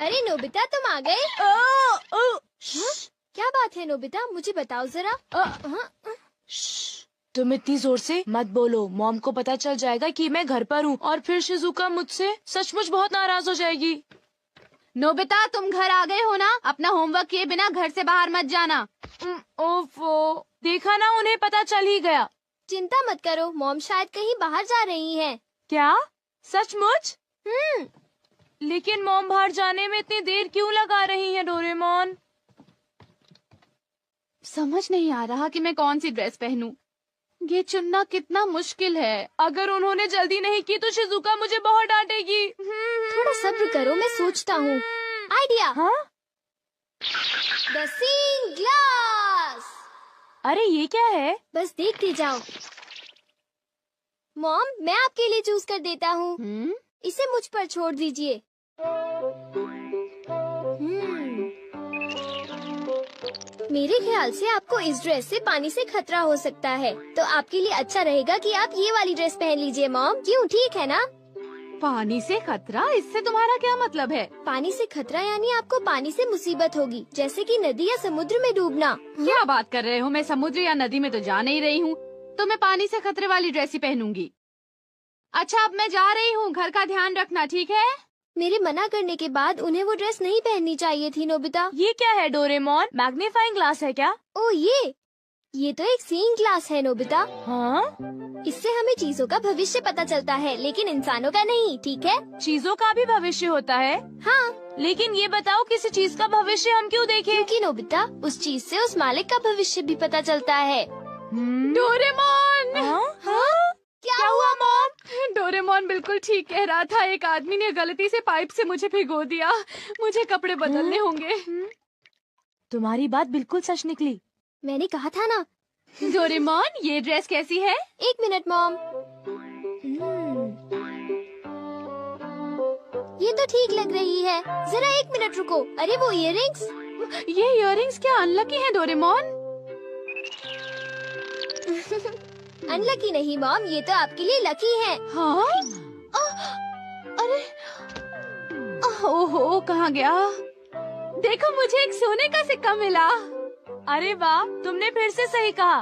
अरे नोबिता, तुम आ गए? हाँ? क्या बात है नोबिता, मुझे बताओ जरा। तुम इतनी जोर से मत बोलो, मॉम को पता चल जाएगा कि मैं घर पर हूँ और फिर शिजुका मुझसे सचमुच बहुत नाराज हो जाएगी। नोबिता, तुम घर आ गए हो ना? अपना होमवर्क किए बिना घर से बाहर मत जाना। ओफो, देखा ना, उन्हें पता चल ही गया। चिंता मत करो, मॉम शायद कहीं बाहर जा रही हैं। क्या? सचमुच? लेकिन मॉम बाहर जाने में इतनी देर क्यों लगा रही है डोरेमोन? समझ नहीं आ रहा कि मैं कौन सी ड्रेस पहनूं। ये चुनना कितना मुश्किल है। अगर उन्होंने जल्दी नहीं की तो शिजुका मुझे बहुत डांटेगी। थोड़ा सब्र करो, मैं सोचता हूँ। आइडिया। हाँ? The seeing glass. अरे ये क्या है? बस देखते जाओ। मॉम, मैं आपके लिए चूज कर देता हूँ। इसे मुझ पर छोड़ दीजिए। मेरे ख्याल से आपको इस ड्रेस से पानी से खतरा हो सकता है, तो आपके लिए अच्छा रहेगा कि आप ये वाली ड्रेस पहन लीजिए मॉम। क्यों, ठीक है ना? पानी से खतरा? इससे तुम्हारा क्या मतलब है? पानी से खतरा यानी आपको पानी से मुसीबत होगी, जैसे कि नदी या समुद्र में डूबना। क्या बात कर रहे हो? मैं समुद्र या नदी में तो जा नहीं रही हूँ, तो मैं पानी से खतरे वाली ड्रेस ही पहनूंगी। अच्छा, अब मैं जा रही हूँ, घर का ध्यान रखना, ठीक है? मेरे मना करने के बाद उन्हें वो ड्रेस नहीं पहननी चाहिए थी नोबिता। ये क्या है डोरेमोन? मैग्नीफाइंग ग्लास है क्या? ओ ये तो एक सीइंग ग्लास है नोबिता। हाँ? इससे हमें चीजों का भविष्य पता चलता है, लेकिन इंसानों का नहीं, ठीक है? चीजों का भी भविष्य होता है? हाँ। लेकिन ये बताओ, किसी चीज का भविष्य हम क्यों देखें? क्योंकि नोबिता, उस चीज से उस मालिक का भविष्य भी पता चलता है। डोरेमोन! हाँ? क्या हुआ मॉम? डोरेमोन बिल्कुल ठीक कह रहा था। एक आदमी ने गलती से पाइप से मुझे भिगो दिया। मुझे कपड़े बदलने होंगे। तुम्हारी बात बिल्कुल सच निकली। मैंने कहा था ना। डोरेमोन, ये ड्रेस कैसी है? 1 मिनट मॉम। ये तो ठीक लग रही है। जरा 1 मिनट रुको। अरे वो इयररिंग्स। ये इयररिंग्स क्या अनलकी हैं डोरेमोन? अनलकी नहीं मॉम, ये तो आपके लिए लकी है। हाँ? अरे ओहो, कहाँ गया? देखो, मुझे एक सोने का सिक्का मिला। अरे वाह, तुमने फिर से सही कहा।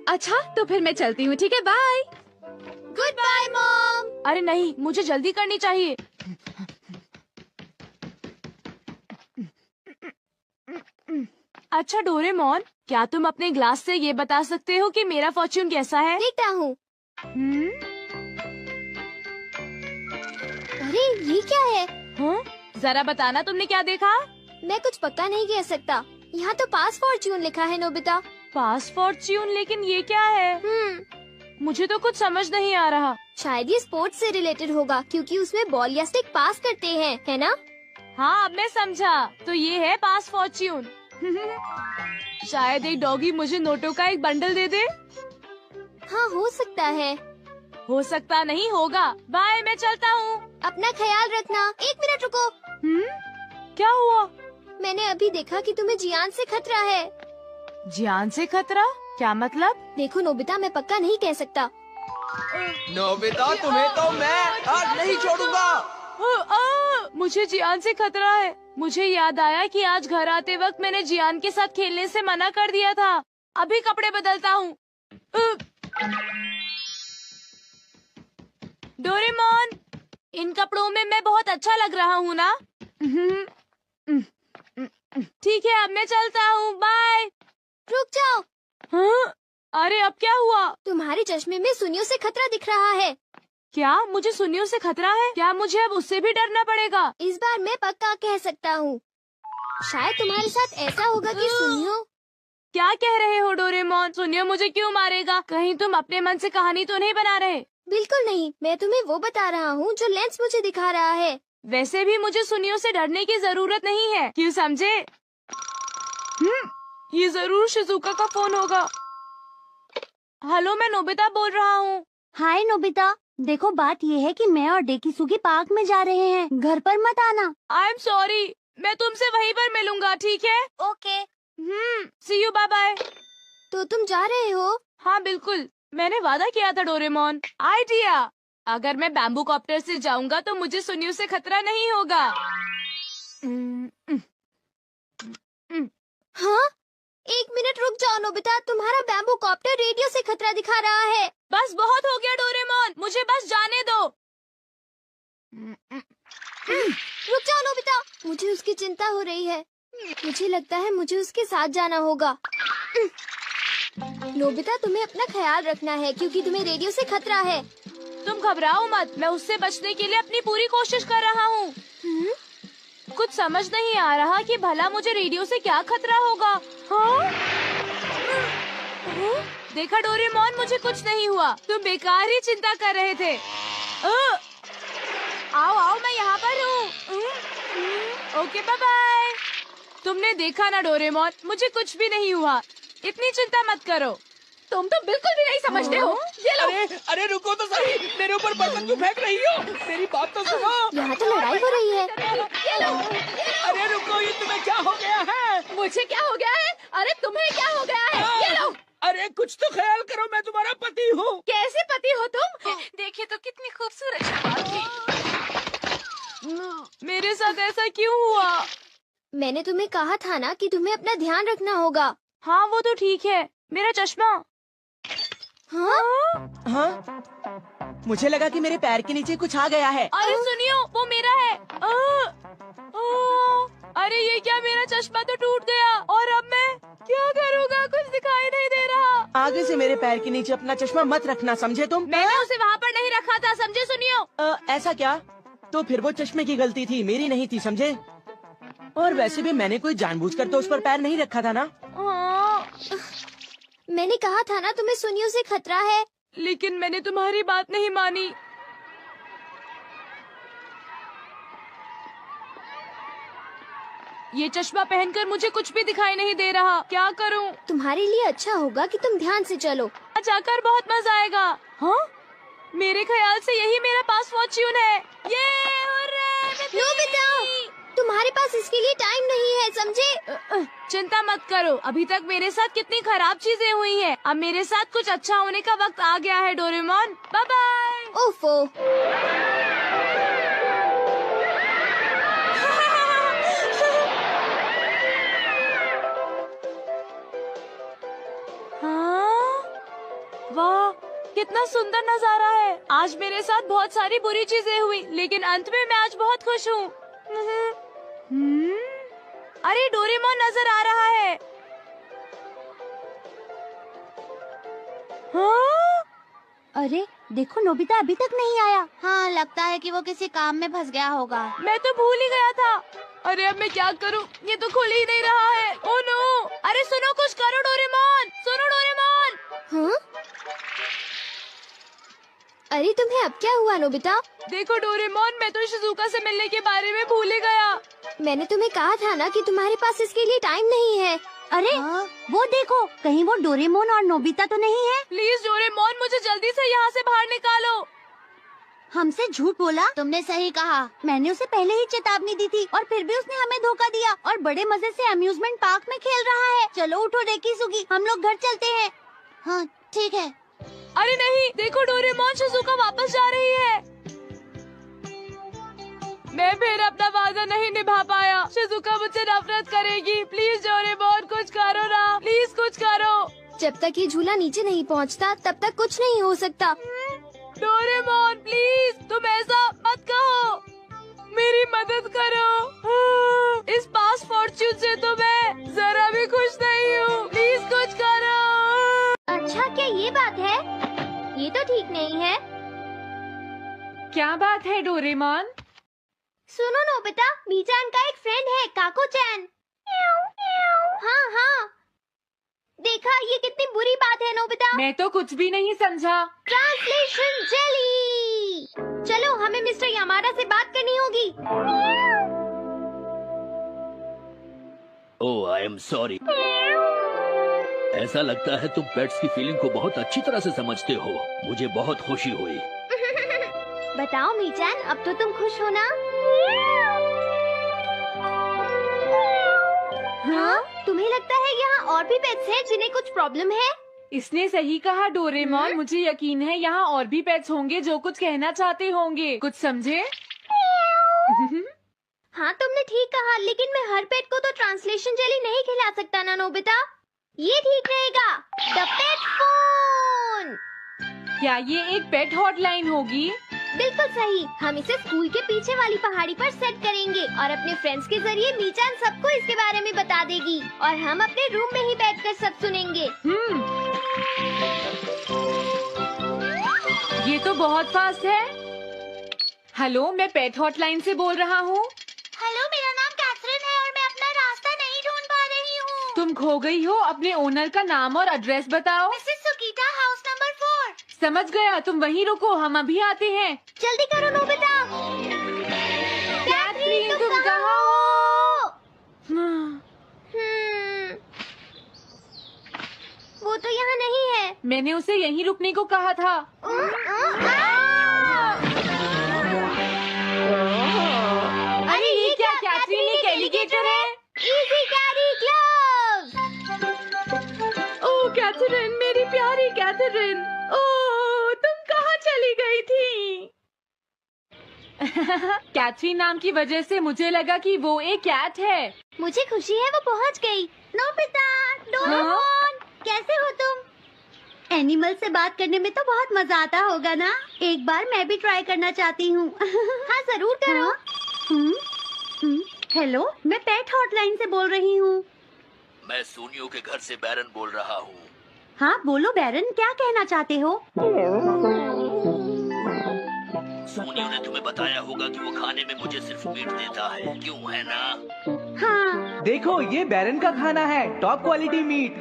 अच्छा, तो फिर मैं चलती हूँ, ठीक है? बाय। Goodbye mom. अरे नहीं, मुझे जल्दी करनी चाहिए। अच्छा डोरेमोन, क्या तुम अपने ग्लास से ये बता सकते हो कि मेरा फॉर्च्यून कैसा है? देखता हूँ। अरे ये क्या है? हाँ? जरा बताना, तुमने क्या देखा? मैं कुछ पक्का नहीं कह सकता। यहाँ तो पास फॉर्च्यून लिखा है नोबिता। पास फॉर्च्यून? लेकिन ये क्या है? मुझे तो कुछ समझ नहीं आ रहा। शायद ये स्पोर्ट्स से रिलेटेड होगा, क्योंकि उसमें बॉल या स्टिक पास करते हैं, है ना? हाँ, अब मैं समझा। तो ये है पास फॉर्च्यून। शायद एक डॉगी मुझे नोटों का एक बंडल दे दे। हाँ, हो सकता है। हो सकता नहीं, होगा। बाय, मैं चलता हूँ। अपना ख्याल रखना। 1 मिनट रुको। क्या हुआ? मैंने अभी देखा कि तुम्हें जियान से खतरा है। जियान से खतरा? क्या मतलब? देखो नोबिता, मैं पक्का नहीं कह सकता। नोबिता, तुम्हें तो मैं आज नहीं छोड़ूंगा। मुझे जियान से खतरा है। मुझे याद आया कि आज घर आते वक्त मैंने जियान के साथ खेलने से मना कर दिया था। अभी कपड़े बदलता हूँ। डोरेमोन, इन कपड़ों में मैं बहुत अच्छा लग रहा हूँ ना? ठीक है, अब मैं चलता हूँ। बाय। रुक जाओ। हाँ? अरे अब क्या हुआ? तुम्हारे चश्मे में सुनियों से खतरा दिख रहा है। क्या मुझे सुनियों से खतरा है? क्या मुझे अब उससे भी डरना पड़ेगा? इस बार मैं पक्का कह सकता हूँ। शायद तुम्हारे साथ ऐसा होगा कि सुनियो। क्या कह रहे हो डोरेमोन? सुनियो मुझे क्यों मारेगा? कहीं तुम अपने मन से कहानी तो नहीं बना रहे? बिल्कुल नहीं, मैं तुम्हें वो बता रहा हूँ जो लेंस मुझे दिखा रहा है। वैसे भी मुझे सुनियों से डरने की जरूरत नहीं है, क्यों समझे? ये जरूर शिजुका का फोन होगा। हेलो, मैं नोबिता बोल रहा हूँ। हाय नोबिता, देखो बात ये है कि मैं और डेकिसुगी पार्क में जा रहे हैं, घर पर मत आना। आई एम सॉरी, मैं तुमसे वहीं पर मिलूंगा, ठीक है? Okay. See you, bye bye. तो तुम जा रहे हो? हाँ बिल्कुल, मैंने वादा किया था डोरेमोन। आइडिया, अगर मैं बैम्बू कॉप्टर से जाऊंगा तो मुझे सुनियों से खतरा नहीं होगा। नोबिता, तुम्हारा बैम्बू कॉप्टर रेडियो से खतरा दिखा रहा है। बस बहुत हो गया डोरेमोन, मुझे बस जाने दो। रुक जाओ नोबिता, मुझे उसकी चिंता हो रही है। मुझे लगता है मुझे उसके साथ जाना होगा। नोबिता, तुम्हें अपना ख्याल रखना है क्योंकि तुम्हें रेडियो से खतरा है। तुम घबराओ मत, मैं उससे बचने के लिए अपनी पूरी कोशिश कर रहा हूँ। कुछ समझ नहीं आ रहा कि भला मुझे रेडियो से क्या खतरा होगा। हाँ? देखा डोरेमोन, मुझे कुछ नहीं हुआ, तुम बेकार ही चिंता कर रहे थे। आओ आओ, मैं यहाँ पर हूँ। Okay, bye bye. तुमने देखा ना डोरेमोन, मुझे कुछ भी नहीं हुआ, इतनी चिंता मत करो। तुम तो बिल्कुल भी नहीं समझते हो। ये लो। अरे रुको तो सही, मेरे ऊपर बर्तन क्यों फेंक रही हो? मेरी बात तो सुनो। यहाँ तो लड़ाई हो रही है। ये लो। अरे रुको, ये तुम्हें क्या हो गया है? मुझे क्या हो गया है? अरे तुम्हें क्या हो गया है? ये लो। अरे कुछ तो ख्याल करो, मैं तुम्हारा पति हूँ। कैसे पति हो तुम? देखिए तो कितनी खूबसूरत शक्ल थी। मेरे साथ ऐसा क्यों हुआ? मैंने तुम्हें कहा था ना कि तुम्हें अपना ध्यान रखना होगा। हाँ वो तो ठीक है, मेरा चश्मा। हाँ? हाँ? मुझे लगा कि मेरे पैर के नीचे कुछ आ गया है। अरे सुनियो, वो मेरा है। अरे ये क्या, मेरा चश्मा तो टूट गया और अब मैं क्या करूँगा? कुछ दिखाई नहीं दे रहा। आगे से मेरे पैर के नीचे अपना चश्मा मत रखना, समझे तुम? मैंने उसे वहाँ पर नहीं रखा था, समझे सुनियो? ऐसा क्या? तो फिर वो चश्मे की गलती थी, मेरी नहीं थी, समझे? और वैसे भी मैंने कोई जानबूझकर तो उस पर पैर नहीं रखा था ना। मैंने कहा था ना तुम्हें सुनियो से खतरा है। लेकिन मैंने तुम्हारी बात नहीं मानी। ये चश्मा पहनकर मुझे कुछ भी दिखाई नहीं दे रहा, क्या करूं? तुम्हारे लिए अच्छा होगा कि तुम ध्यान से चलो। जाकर बहुत मजा आएगा। हाँ? मेरे ख्याल से यही मेरा पास फॉर्च्यून है। ये नोबिता, तुम्हारे पास इसके लिए टाइम नहीं है, समझे? चिंता मत करो, अभी तक मेरे साथ कितनी खराब चीजें हुई हैं। अब मेरे साथ कुछ अच्छा होने का वक्त आ गया है डोरेमोन। Bye bye. ओफो। हाँ? वाह, कितना सुंदर नजारा है। आज मेरे साथ बहुत सारी बुरी चीजें हुई, लेकिन अंत में मैं आज बहुत खुश हूँ। अरे डोरेमोन नजर आ रहा है। हाँ? अरे देखो, नोबिता अभी तक नहीं आया। हाँ, लगता है कि वो किसी काम में फंस गया होगा। मैं तो भूल ही गया था। अरे अब मैं क्या करूं? ये तो खुल ही नहीं रहा है। Oh no! अरे सुनो, कुछ करो डोरेमोन, सुनो डोरेमोन। हाँ? अरे तुम्हें अब क्या हुआ नोबिता? देखो डोरेमोन, मैं तो शिजुका से मिलने के बारे में भूल ही गया। मैंने तुम्हें कहा था ना कि तुम्हारे पास इसके लिए टाइम नहीं है। अरे वो देखो, कहीं वो डोरेमोन और नोबिता तो नहीं है? प्लीज डोरेमोन, मुझे जल्दी से यहाँ से बाहर निकालो। हमसे झूठ बोला? तुमने सही कहा, मैंने उसे पहले ही चेतावनी दी थी और फिर भी उसने हमें धोखा दिया और बड़े मजे से अम्यूजमेंट पार्क में खेल रहा है। चलो उठो डेकिसुगी, हम लोग घर चलते हैं। हाँ ठीक है। अरे नहीं, देखो डोरेमोन, शिजुका वापस जा रही है। मैं फिर अपना वादा नहीं निभा पाया। शिजुका मुझसे नफरत करेगी। प्लीज डोरेमोन, कुछ करो ना, प्लीज कुछ करो। जब तक ये झूला नीचे नहीं पहुंचता, तब तक कुछ नहीं हो सकता। डोरेमोन प्लीज, तुम ऐसा मत कहो, मेरी मदद करो। इस पास फॉर्च्यून से तो मैं जरा भी खुश नहीं हूँ। प्लीज कुछ करो। अच्छा, क्या ये बात है? ये तो ठीक नहीं है। क्या बात है डोरेमोन? सुनो नोबिता, मीचान का एक फ्रेंड है, काको-चैन। हाँ हाँ, देखा, ये कितनी बुरी बात है नोबिता। मैं तो कुछ भी नहीं समझा। Translation jelly. चलो, हमें मिस्टर यामाडा से बात करनी होगी। ओह, आई एम सॉरी। ऐसा लगता है तुम पेट्स की फीलिंग को बहुत अच्छी तरह से समझते हो। मुझे बहुत खुशी हुई। बताओ मीचान, अब तो तुम खुश हो ना? हाँ? तुम्हें लगता है यहाँ और भी पेट्स हैं जिन्हें कुछ प्रॉब्लम है? इसने सही कहा डोरेमोन, मुझे यकीन है यहाँ और भी पेट्स होंगे जो कुछ कहना चाहते होंगे। कुछ समझे? हाँ तुमने ठीक कहा, लेकिन मैं हर पेट को तो ट्रांसलेशन जेली नहीं खिला सकता ना नोबिता। ये ठीक रहेगा। The pet phone. क्या ये एक पेट हॉटलाइन होगी? बिल्कुल सही। हम इसे स्कूल के पीछे वाली पहाड़ी पर सेट करेंगे और अपने फ्रेंड्स के जरिए मीचान सबको इसके बारे में बता देगी और हम अपने रूम में ही बैठकर सब सुनेंगे। ये तो बहुत फास्ट है। हेलो, मैं पेट हॉटलाइन से बोल रहा हूँ। हेलो, मेरा नाम कैथरीन है और मैं अपना रास्ता नहीं ढूंढ पा रही हूँ। तुम खो गई हो? अपने ओनर का नाम और एड्रेस बताओ। Mrs Sukita, house number 4। समझ गया, तुम वहीं रुको, हम अभी आते हैं। जल्दी करो नोबिता। कैथरीन, तुम कहाँ हो? वो तो यहाँ नहीं है। मैंने उसे यहीं रुकने को कहा था। अरे ये क्या? कैथरीन एक एलिगेटर है। Easy carry gloves. Oh Catherine, मेरी प्यारी कैथरीन, ओह तुम कहाँ चली गई थी? कैथरीन नाम की वजह से मुझे लगा कि वो एक कैट है। मुझे खुशी है वो पहुँच गई। नोबिता, डोरेमोन, कैसे हो तुम? एनिमल से बात करने में तो बहुत मजा आता होगा ना? एक बार मैं भी ट्राई करना चाहती हूँ। हाँ जरूर करो। हेलो, मैं पेट हॉटलाइन से बोल रही हूँ। मैं सोनियो के घर से बैरन बोल रहा हूँ। हाँ बोलो बैरन, क्या कहना चाहते हो? सोनियो ने तुम्हें बताया होगा कि वो खाने में मुझे सिर्फ मीट देता है, क्यों है ना? हाँ। देखो, ये बैरन का खाना है, टॉप क्वालिटी मीट।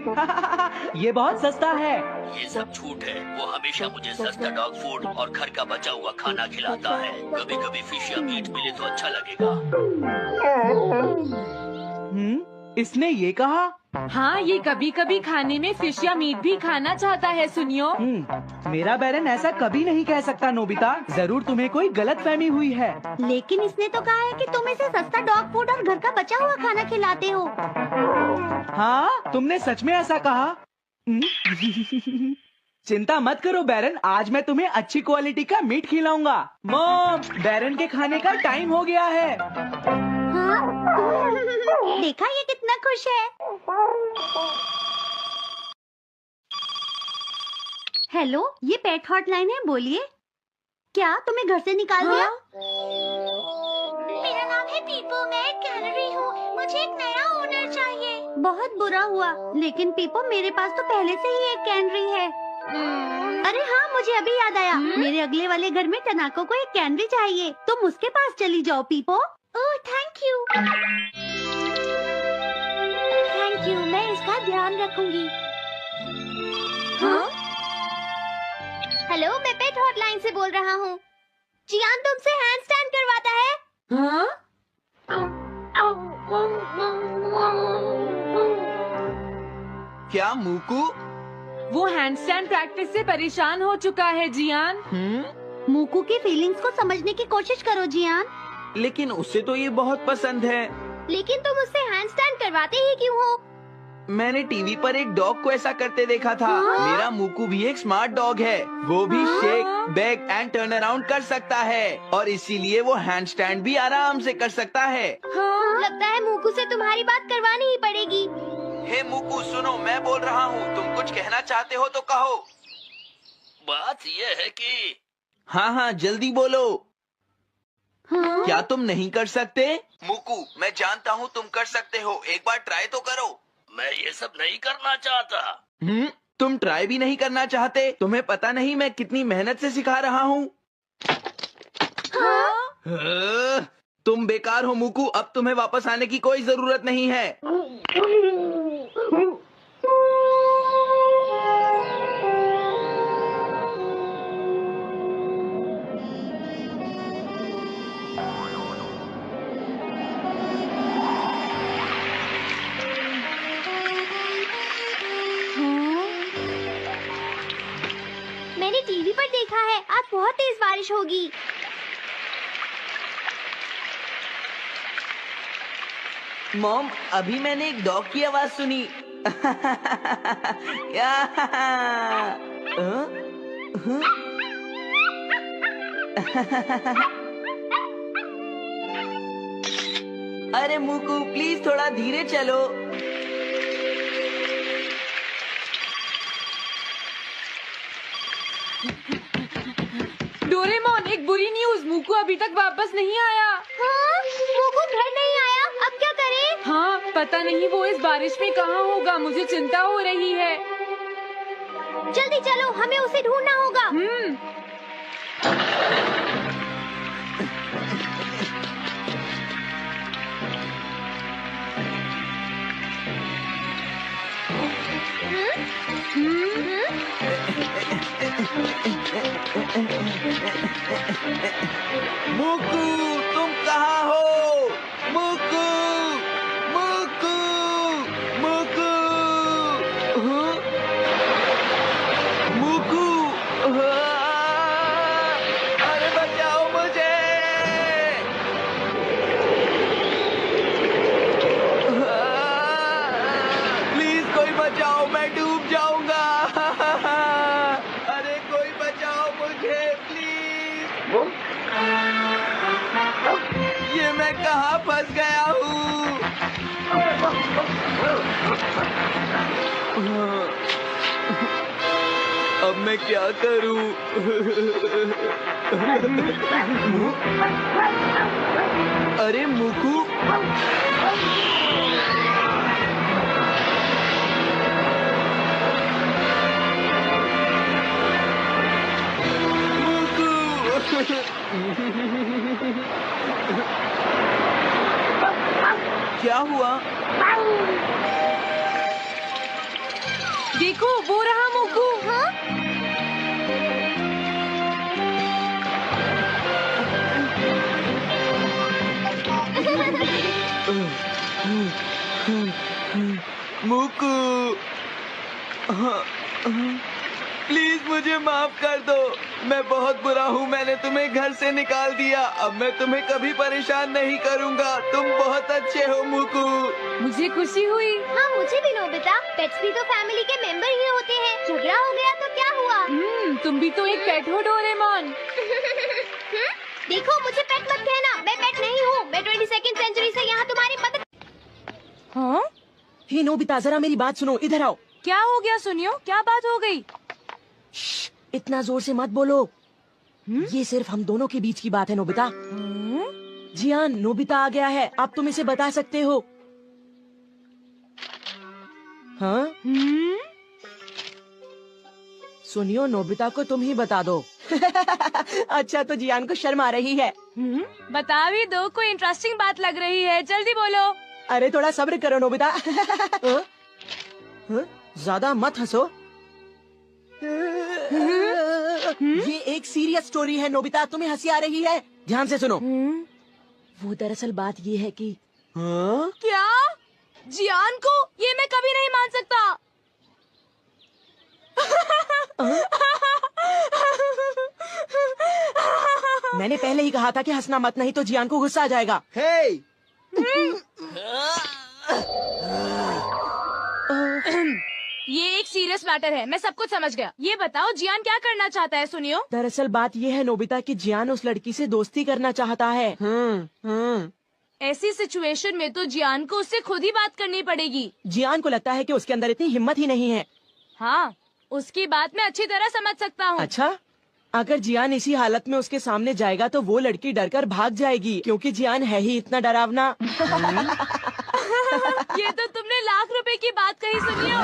ये बहुत सस्ता है। ये सब झूठ है। वो हमेशा मुझे सस्ता डॉग फूड और घर का बचा हुआ खाना खिलाता है। कभी कभी फिश या मीट मिले तो अच्छा लगेगा। इसने ये कहा? हाँ, ये कभी कभी खाने में फिश या मीट भी खाना चाहता है। सुनियो, मेरा बैरन ऐसा कभी नहीं कह सकता नोबिता। जरूर तुम्हें कोई गलतफहमी हुई है। लेकिन इसने तो कहा है कि तुम इसे सस्ता डॉग फूड और घर का बचा हुआ खाना खिलाते हो। हाँ, तुमने सच में ऐसा कहा? चिंता मत करो बैरन, आज मैं तुम्हें अच्छी क्वालिटी का मीट खिलाऊंगा। मॉम, बैरन के खाने का टाइम हो गया है। हाँ? देखा, ये कितना खुश है। हेलो, ये पेट हॉटलाइन है, बोलिए। क्या तुम्हें घर से निकाल दिया? मेरा नाम है पीपो, मैं एक कैनरी हूँ। मुझे एक नया ओनर चाहिए। बहुत बुरा हुआ, लेकिन पीपो मेरे पास तो पहले से ही एक कैनरी है। अरे हाँ, मुझे अभी याद आया। मेरे अगले वाले घर में टनाको को एक कैनरी चाहिए। तुम उसके पास चली जाओ पीपो। Oh thank you. Thank you, मैं इसका ध्यान रखूंगी। हाँ? हेलो, मैं पेट हॉटलाइन से बोल रहा हूँ। जियान तुमसे हैंडस्टैंड करवाता है। हाँ? क्या मूकू? वो हैंडस्टैंड प्रैक्टिस से परेशान हो चुका है जियान। मूकू की फीलिंग्स को समझने की कोशिश करो जियान। लेकिन उसे तो ये बहुत पसंद है। लेकिन तुम उससे हैंडस्टैंड करवाते ही क्यों हो? मैंने टीवी पर एक डॉग को ऐसा करते देखा था। मेरा मूकू भी एक स्मार्ट डॉग है। वो भी shake, back and turn around कर सकता है और इसीलिए वो हैंड स्टैंड भी आराम से कर सकता है। लगता है मूकू से तुम्हारी बात करवानी ही पड़ेगी। हे मूकू, सुनो, मैं बोल रहा हूँ। तुम कुछ कहना चाहते हो तो कहो। बात ये है कि हाँ, जल्दी बोलो। क्या तुम नहीं कर सकते? मूकू, मैं जानता हूँ तुम कर सकते हो। एक बार ट्राई तो करो। मैं ये सब नहीं करना चाहता। तुम ट्राई भी नहीं करना चाहते? तुम्हें पता नहीं मैं कितनी मेहनत से सिखा रहा हूँ। तुम बेकार हो मूकू, अब तुम्हें वापस आने की कोई जरूरत नहीं है। मैंने टीवी पर देखा है आज बहुत तेज बारिश होगी। मॉम, अभी मैंने एक डॉग की आवाज सुनी। अरे मूकू, प्लीज थोड़ा धीरे चलो। डोरेमोन, एक बुरी न्यूज़, मूकू अभी तक वापस नहीं आया। हाँ, मोकू घर नहीं आया, अब क्या करें? हाँ, पता नहीं वो इस बारिश में कहाँ होगा, मुझे चिंता हो रही है। जल्दी चलो, हमें उसे ढूंढना होगा। मुकू, तुम कहाँ हो? मुकू, मुकू, मुकू, हाँ? मुकू, हाँ? अरे बचाओ मुझे! प्लीज कोई बचाओ, मैं डूब जाऊंगा। अरे कोई बचाओ मुझे प्लीज। ये मैं कहाँ फंस गया हूँ? अब मैं क्या करूँ? अरे मुकू, क्या हुआ? देखो, वो रहा मूकू। हाँ? मुकू, प्लीज मुझे माफ कर दो। मैं बहुत बुरा हूँ, मैंने तुम्हें घर से निकाल दिया। अब मैं तुम्हें कभी परेशान नहीं करूँगा। तुम बहुत अच्छे हो मुकू। मुझे खुशी हुई। हाँ, मुझे भी नोबिता। पेट्स भी तो फैमिली के मेंबर ही होते हैं। झगड़ा हो गया तो क्या हुआ? तुम भी तो एक पेट हो डोरेमोन। देखो, मुझे पेट मत कहना, मैं पेट नहीं हूँ। मैं 22वीं सेंचुरी से यहाँ तुम्हारी मदद। हाँ? हे नोबिता, जरा मेरी बात सुनो, इधर आओ। क्या हो गया सुनियो, क्या बात हो गई? श्श, इतना जोर से मत बोलो। ये सिर्फ हम दोनों के बीच की बात है नोबिता। जियान, नोबिता आ गया है, आप तुम इसे बता सकते हो। हाँ? सुनियो, नोबिता को तुम ही बता दो। अच्छा, तो जियान को शर्म आ रही है। बता भी दो, कोई इंटरेस्टिंग बात लग रही है, जल्दी बोलो। अरे थोड़ा सब्र करो नोबिता। हाँ? हाँ? ज्यादा मत हंसो। ये एक सीरियस स्टोरी है नोबिता, तुम्हें हंसी आ रही है? ध्यान से सुनो। वो दरअसल बात ये है कि हाँ? क्या? जियान को? ये मैं कभी नहीं मान सकता। मैंने पहले ही कहा था कि हंसना मत, नहीं तो जियान को गुस्सा आ जाएगा। हे! ये एक सीरियस मैटर है, मैं सब कुछ समझ गया। ये बताओ, जियान क्या करना चाहता है सुनियो? दरअसल बात ये है नोबिता कि जियान उस लड़की से दोस्ती करना चाहता है। ऐसी सिचुएशन में तो जियान को उससे खुद ही बात करनी पड़ेगी। जियान को लगता है कि उसके अंदर इतनी हिम्मत ही नहीं है। हाँ, उसकी बात मैं अच्छी तरह समझ सकता हूँ। अच्छा, अगर जियान इसी हालत में उसके सामने जाएगा तो वो लड़की डरकर भाग जाएगी, क्योंकि जियान है ही इतना डरावना। ये तो तुमने लाख रुपए की बात कही सुनियो।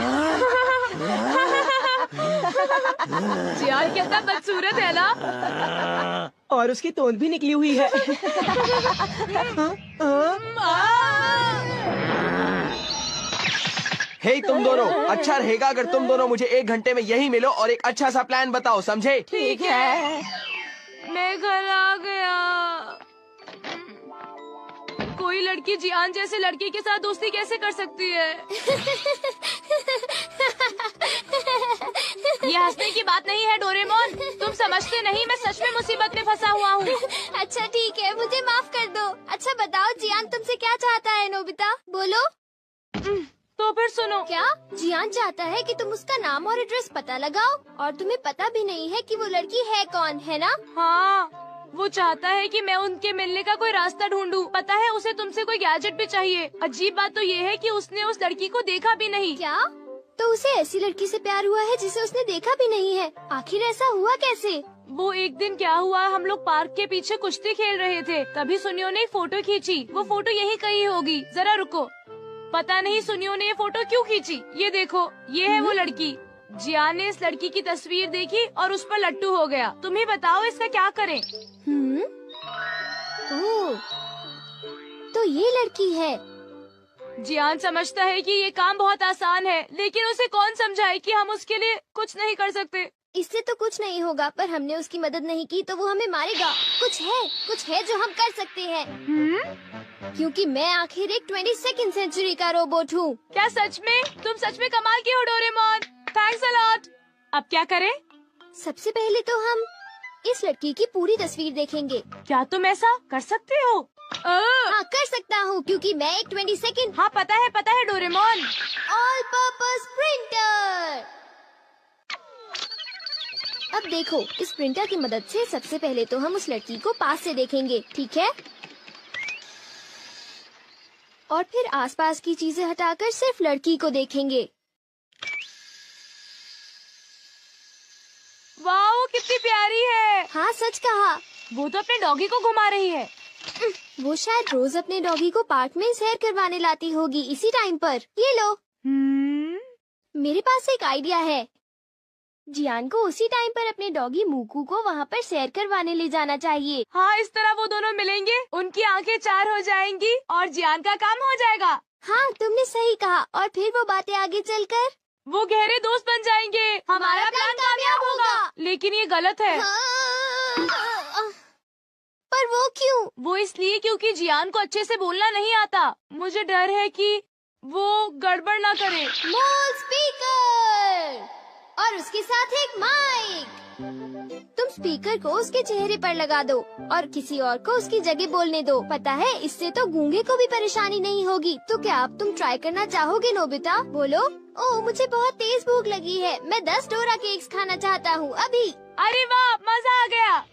जियान कितना बदसूरत है ना। और उसकी तोंद भी निकली हुई है। हे तुम दोनों, अच्छा रहेगा अगर तुम दोनों मुझे 1 घंटे में यहीं मिलो और एक अच्छा सा प्लान बताओ, समझे? ठीक है। मैं घर आ गया। कोई लड़की जियान जैसे लड़के के साथ दोस्ती कैसे कर सकती है? ये हंसने की बात नहीं है डोरेमोन, तुम समझते नहीं, मैं सच में मुसीबत में फंसा हुआ हूँ। अच्छा ठीक है, मुझे माफ कर दो। अच्छा बताओ, जियान तुमसे क्या चाहता है नोबिता? बोलो। तो फिर सुनो। क्या? जियान चाहता है कि तुम उसका नाम और एड्रेस पता लगाओ, और तुम्हें पता भी नहीं है कि वो लड़की है कौन, है ना? हाँ, वो चाहता है कि मैं उनके मिलने का कोई रास्ता ढूंढूं। पता है, उसे तुमसे कोई गैजेट भी चाहिए। अजीब बात तो ये है कि उसने उस लड़की को देखा भी नहीं। क्या? तो उसे ऐसी लड़की से प्यार हुआ है जिसे उसने देखा भी नहीं है। आखिर ऐसा हुआ कैसे? वो एक दिन क्या हुआ, हम लोग पार्क के पीछे कुश्ती खेल रहे थे, तभी सुनियो ने एक फोटो खींची। वो फोटो यही कहीं होगी, जरा रुको। पता नहीं सुनियो ने ये फोटो क्यों खींची। ये देखो, ये है वो लड़की। जियान ने इस लड़की की तस्वीर देखी और उस पर लट्टू हो गया। तुम ही बताओ इसका क्या करें। ओह, तो ये लड़की है। जियान समझता है कि ये काम बहुत आसान है, लेकिन उसे कौन समझाए कि हम उसके लिए कुछ नहीं कर सकते। इससे तो कुछ नहीं होगा, पर हमने उसकी मदद नहीं की तो वो हमें मारेगा। कुछ है जो हम कर सकते हैं। क्योंकि मैं आखिर एक 22nd सेंचुरी का रोबोट हूँ। क्या सच में? तुम सच में कमाल की हो डोरेमोन। Thanks a lot. अब क्या करें? सबसे पहले तो हम इस लड़की की पूरी तस्वीर देखेंगे। क्या तुम ऐसा कर सकते हो? हाँ, कर सकता हूँ, क्योंकि मैं एक 22nd। हाँ पता है डोरेमोन। All purpose printer. अब देखो, इस प्रिंटर की मदद से सबसे पहले तो हम उस लड़की को पास से देखेंगे, ठीक है? और फिर आसपास की चीजें हटाकर सिर्फ लड़की को देखेंगे। वाओ, कितनी प्यारी है। हाँ, सच कहा। वो तो अपने डॉगी को घुमा रही है। वो शायद रोज अपने डॉगी को पार्क में सैर करवाने लाती होगी इसी टाइम पर। ये लो। मेरे पास एक आइडिया है। जियान को उसी टाइम पर अपने डॉगी मूकू को वहाँ पर सैर करवाने ले जाना चाहिए। हाँ, इस तरह वो दोनों मिलेंगे, उनकी आंखें चार हो जाएंगी और जियान का काम हो जाएगा। हाँ, तुमने सही कहा। और फिर वो बातें आगे चलकर वो गहरे दोस्त बन जाएंगे। हमारा प्लान कामयाब होगा। लेकिन ये गलत है। पर वो क्यों? वो इसलिए क्योंकि जियान को अच्छे से बोलना नहीं आता। मुझे डर है कि वो गड़बड़ ना करे। स्मॉल स्पीकर और उसके साथ एक माइक। तुम स्पीकर को उसके चेहरे पर लगा दो और किसी और को उसकी जगह बोलने दो। पता है, इससे तो गूंगे को भी परेशानी नहीं होगी। तो क्या अब तुम ट्राई करना चाहोगे नोबिता? बोलो। ओह, मुझे बहुत तेज भूख लगी है। मैं 10 डोरा केक्स खाना चाहता हूँ अभी। अरे वाह, मजा आ गया।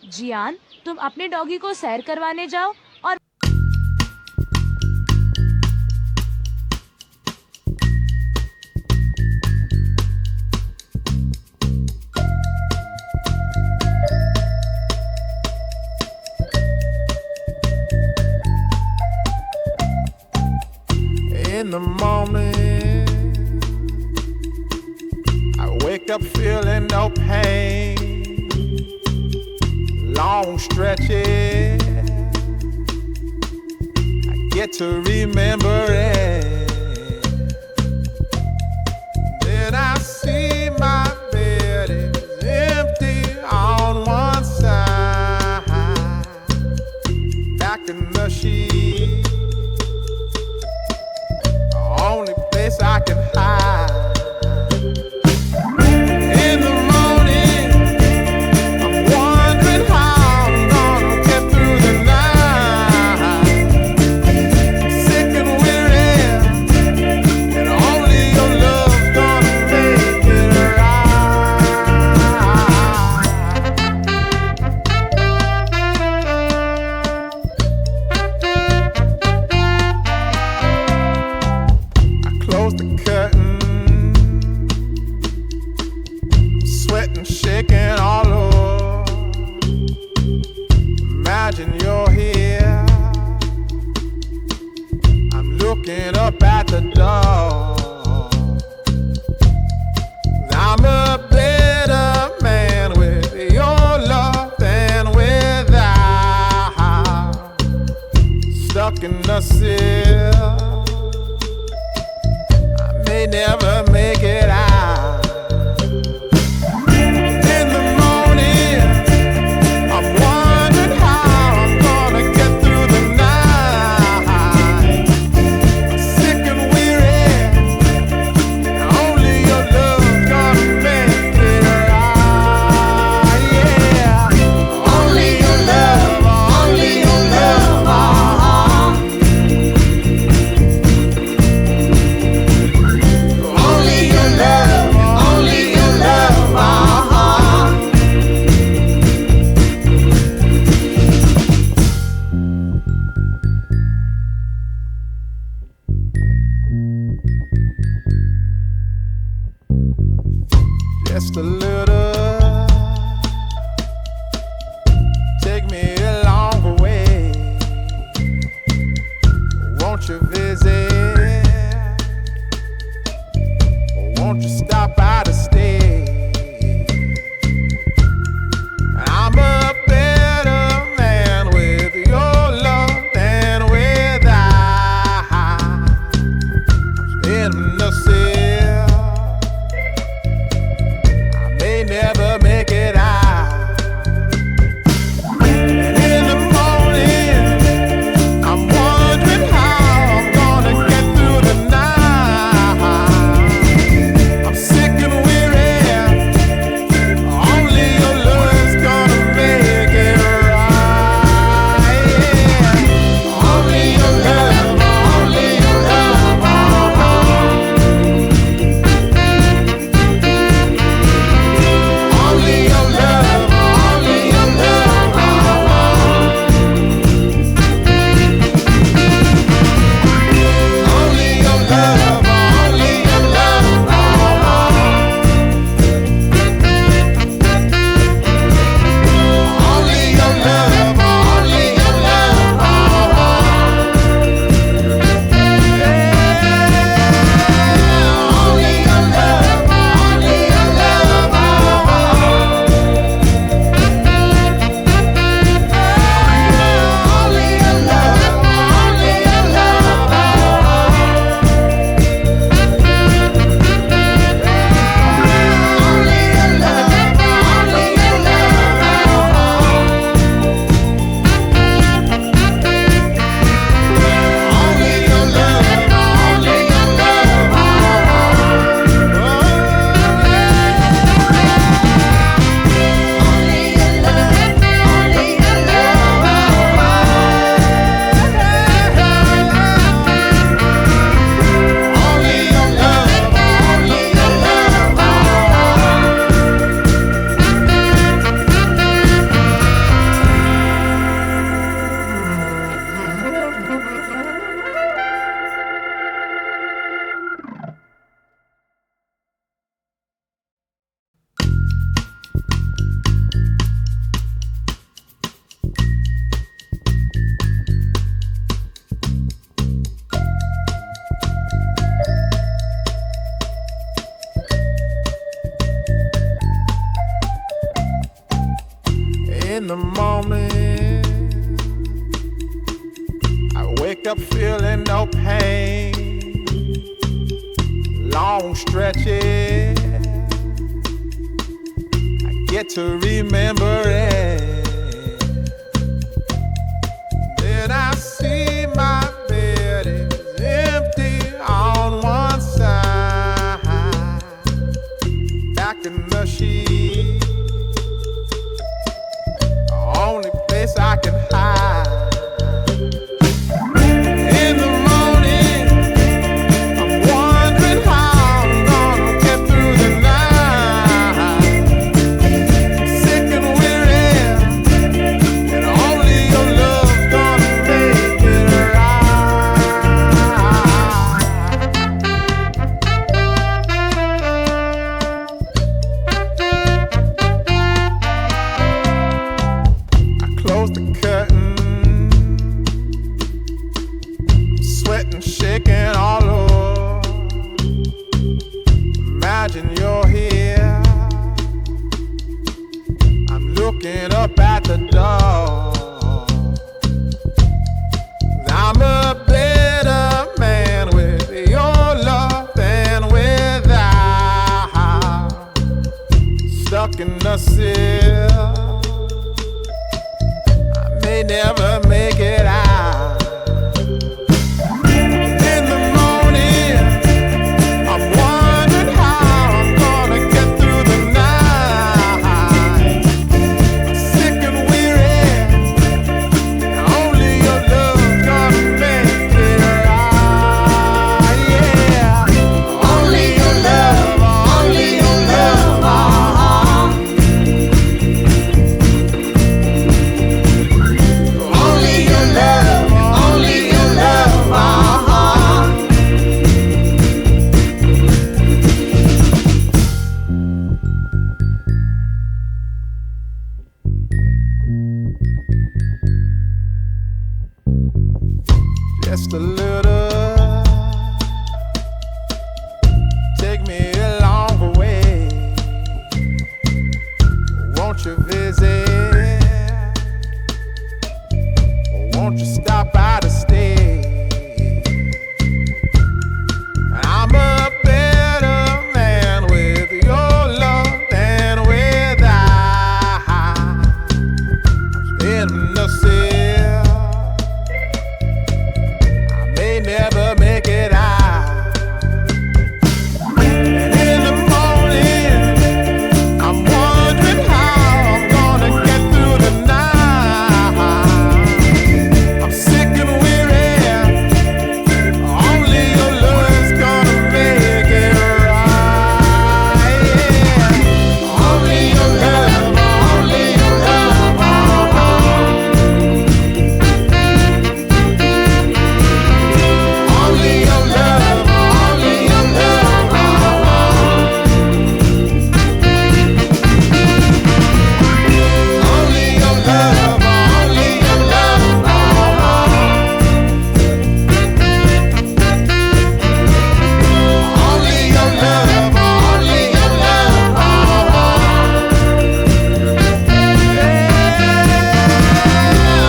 जियान, तुम अपने डॉगी को सैर करवाने जाओ और in the morning, I wake up feeling no pain. Long stretches, I get to remembering. Then I see my bed is empty on one side. Back in the sheet, only place I can hide. In the morning, I'm wondering how I'm gonna get through the night. Sick and weary, and only your love's gonna make it close the curtain, sweating, shaking all over. Imagine you're here, I'm looking up at the door. I'm a better man with your love than without. Stuck in the cell, may never make it out. In the morning, I'm wondering how I'm gonna get through the night. I'm sick and weary, and only your love's gonna make it right. Yeah, only your love, only your love. Only your love. just a little. Take me along the way. Won't you visit? Won't you stop by to stay? I'm a better man with your love than without. In the sea, I may never make it out. And in the morning, I'm wondering how I'm gonna get through the night. I'm sick and weary. Only your love's gonna make it right. Only your love, only your love. Only your love, only your love. Only your love, only your love. Only your love, only your love. Only your love, only your love. Only your love, only your In the morning, I wake up feeling no pain. Long stretches, I get to remember it. Then I see my bed is empty on one side. Back in the sheet, only place I can hide. In the morning, I'm wondering how I'm gonna get through the night. Sick and weary, and only your love's gonna make it close the curtain, sweating, shaking all over. Imagine you're here, I'm looking up at the door. I'm a better man with your love than without. Stuck in the sill, may never make it out. In the morning, I'm wondering how I'm gonna get through the night. Sick and weary, only your love's gonna make it right. Yeah, only your love, only your love. Only your love. just a little. Take me along the way. Won't you visit? Won't you stop by to stay? I'm a better man with your love than without. I'm innocent. I may never make it out. And in the morning, I'm wondering how I'm gonna get through the night. I'm sick and weary. Only your love's gonna make it right. Yeah. Only your love, only your love. Only your love, only your love. Only your love, only your love. Only your love, only your love. Only your love, only your love.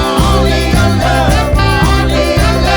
Only your love, only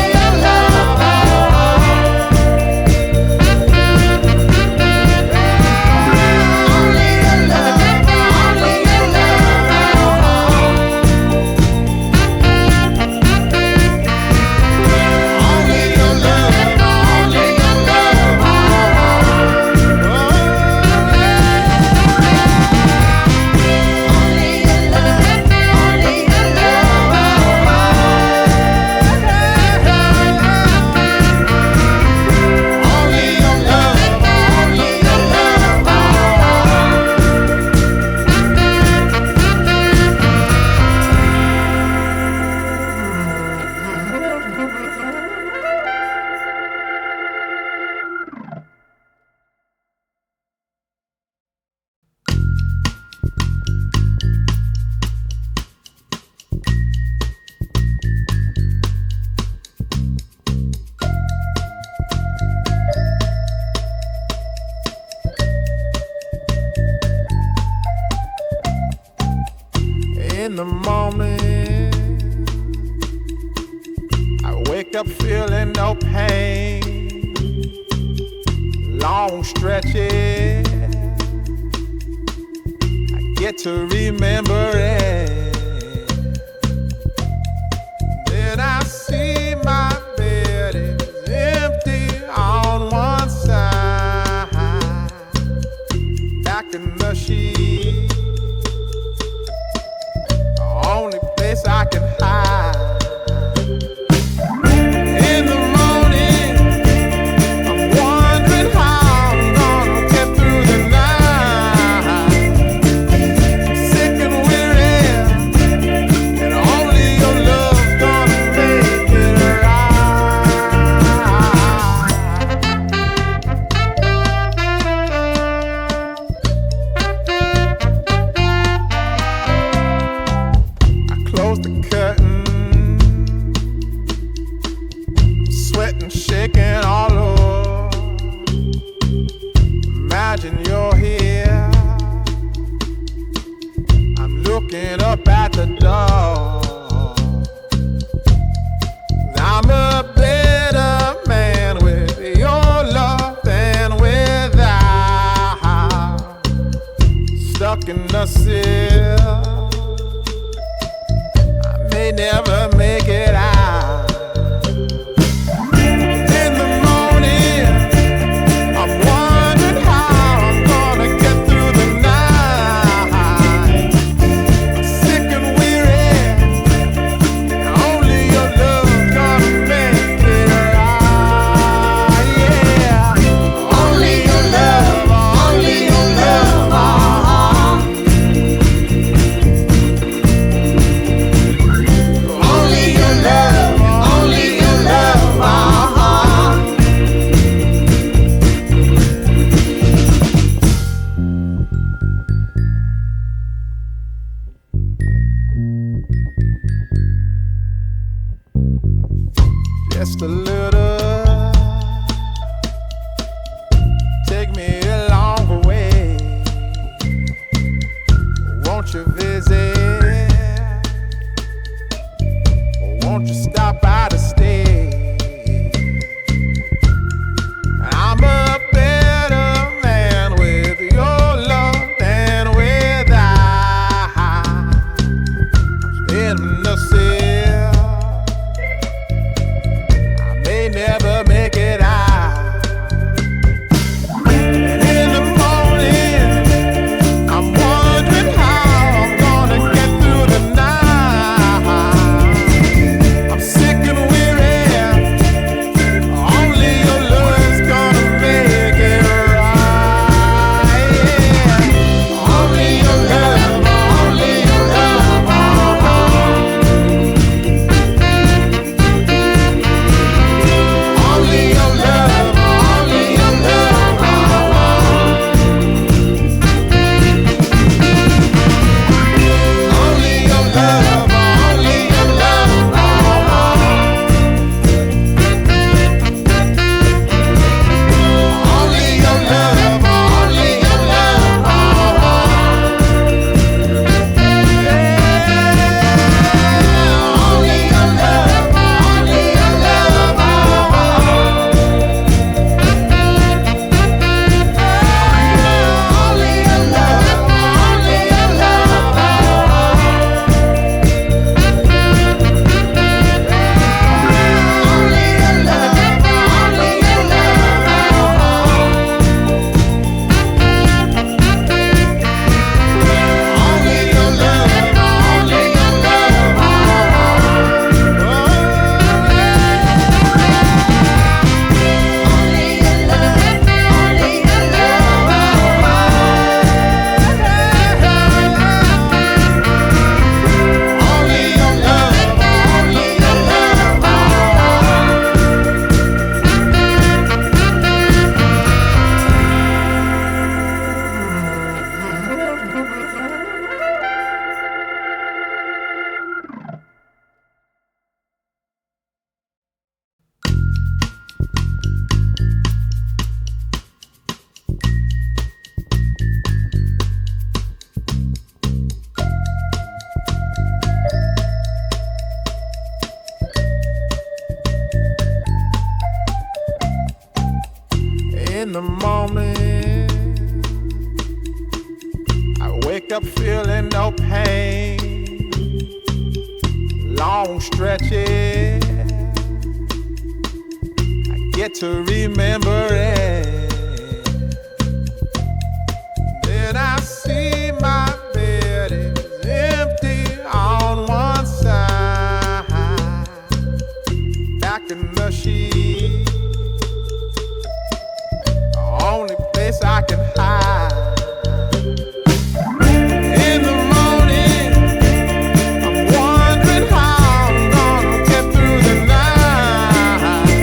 your In the morning, I wake up feeling no pain. Long stretches, I get to remember it. Then I see my bed is empty on one side. Back in the sheet, only place I can hide. In the morning, I'm wondering how I'm gonna get through the night. I'm sick and weary, and only your love's gonna make it close the curtain, sweating, shaking all over. Imagine you're here, I'm looking up at the door. I'm a better man with your love than without. Stuck in the cell, may never make it out. In the morning, I'm wondering how I'm gonna get through the night. I'm sick and weary, and only your love's gonna make it right. Yeah. Only your love, only your love. Only your love. just a little. Take me along the way. Won't you visit? Won't you stop by to stay? I'm a better man with your love than without. In the sea, I may never make it out. And in the morning, I'm wondering how I'm gonna get through the night. I'm sick and weary. Only your love's gonna make it right. Yeah. Only your love, only your love. Only your love, only your love. Only your love, only your love. Only your love, only your love. Only your love, only your love. Only your love, only your In the morning, I wake up feeling no pain. Long stretches, I get to remember it. Then I see my bed is empty on one side. Back in the sheet, only place I can hide. In the morning, I'm wondering how I'm gonna get through the night.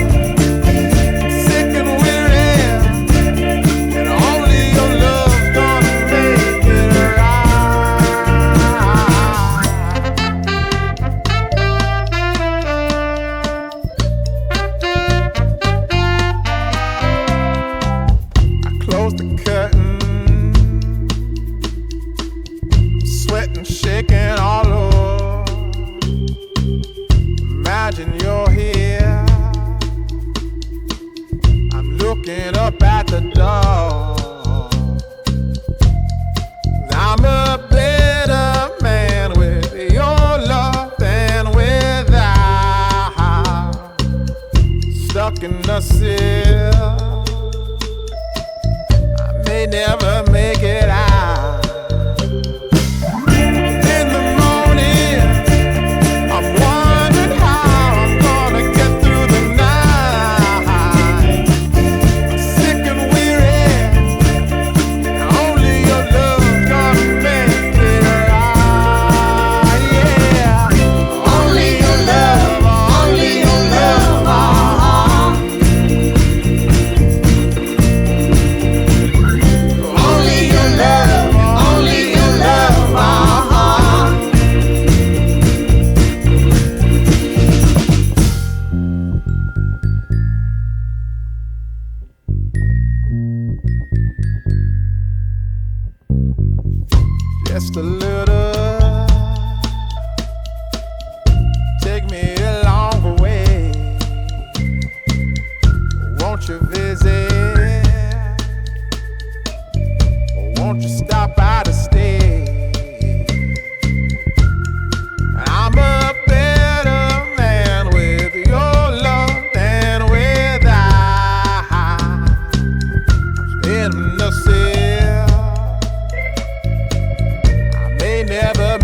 Sick and weary, and only your love's gonna make it close the curtain, sweating, shaking all over. Imagine you're here. I'm looking up at the door. I'm a better man with your love than without. Stuck in the sill, may never make it out. In the morning, I'm wondering how I'm gonna get through the night. Sick and weary, only your love's gonna make it right. Yeah. Only your love, only your love. Only just a little. Take me along the way. Won't you visit? Won't you stop by to stay? I'm a better man with your love than without. In the cell, I may never